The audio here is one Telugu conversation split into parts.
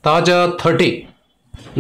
తాజా 30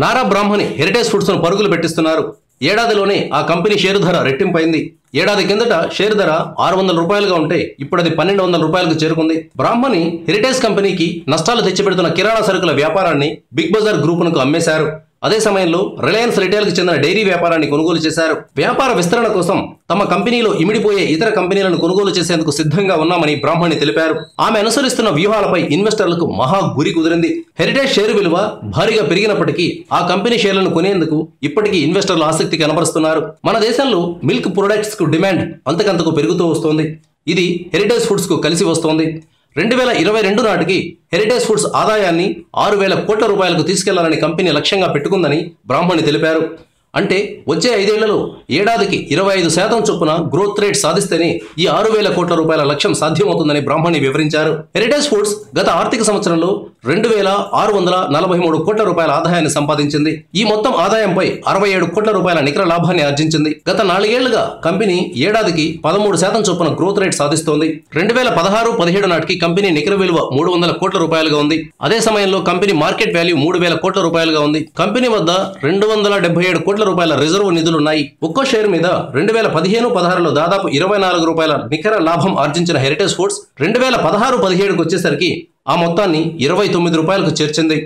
నారా బ్రాహ్మణి హెరిటేజ్ ఫుడ్స్ను పరుగులు పెట్టిస్తున్నారు. ఏడాదిలోనే ఆ కంపెనీ షేరు ధర రెట్టింపైంది. ఏడాది కిందట షేరు ధర 600 రూపాయలుగా ఉంటే ఇప్పుడు అది 1200 రూపాయలకు చేరుకుంది. బ్రాహ్మణి హెరిటేజ్ కంపెనీకి నష్టాలు తెచ్చిపెడుతున్న కిరాణా సరుకుల వ్యాపారాన్ని బిగ్ బజార్ గ్రూపునకు అమ్మేశారు. అదే సమయంలో రిలయన్స్ రిటైల్ కి చెందిన డైరీ వ్యాపారాన్ని కొనుగోలు చేశారు. వ్యాపార విస్తరణ కోసం తమ కంపెనీలో ఇమిడిపోయే ఇతర కంపెనీలను కొనుగోలు చేసేందుకు సిద్ధంగా ఉన్నామని బ్రాహ్మణి తెలిపారు. ఆమె అనుసరిస్తున్న వ్యూహాలపై ఇన్వెస్టర్లకు మహా గురి కుదిరింది. హెరిటేజ్ షేరు విలువ భారీగా పెరిగినప్పటికీ ఆ కంపెనీ షేర్లను కొనేందుకు ఇప్పటికీ ఇన్వెస్టర్లు ఆసక్తి కనబరుస్తున్నారు. మన దేశంలో మిల్క్ ప్రొడక్ట్స్ కు డిమాండ్ అంతకంతకు పెరుగుతూ వస్తోంది. ఇది హెరిటేజ్ ఫుడ్స్ కు కలిసి వస్తోంది. 2022 నాటికి హెరిటేజ్ ఫుడ్స్ ఆదాయాన్ని 6,000 కోట్ల రూపాయలకు తీసుకెళ్లాలని కంపెనీ లక్ష్యంగా పెట్టుకుందని బ్రాహ్మణి తెలిపారు. అంటే వచ్చే 5 ఏళ్లలో ఏడాదికి 25% చొప్పున గ్రోత్ రేట్ సాధిస్తేనే ఈ 6,000 కోట్ల రూపాయల లక్ష్యం సాధ్యమవుతుందని బ్రాహ్మణి వివరించారు. హెరిటేజ్ ఫుడ్స్ గత ఆర్థిక సంవత్సరంలో 2,643 కోట్ల రూపాయల ఆదాయాన్ని సంపాదించింది. ఈ మొత్తం ఆదాయంపై 67 కోట్ల రూపాయల నికర లాభాన్ని ఆర్జించింది. గత 4 ఏళ్లుగా కంపెనీ ఏడాదికి 13% చొప్పున గ్రోత్ రేట్ సాధిస్తోంది. 2016-17 నాటికి కంపెనీ నికర విలువ 300 కోట్ల రూపాయలుగా ఉంది. అదే సమయంలో కంపెనీ మార్కెట్ వాల్యూ 3,000 కోట్ల రూపాయలుగా ఉంది. కంపెనీ వద్ద 277 కోట్ల రూపాయల రిజర్వ్ నిధులున్నాయి. ఒక్కో షేర్ మీద 2015-16లో దాదాపు 24 రూపాయల నికర లాభం ఆర్జించిన హెరిటేజ్ ఫుడ్స్ 2016-17కు వచ్చేసరికి ఆ మొత్తాన్ని 29 రూపాయలకు చేర్చింది.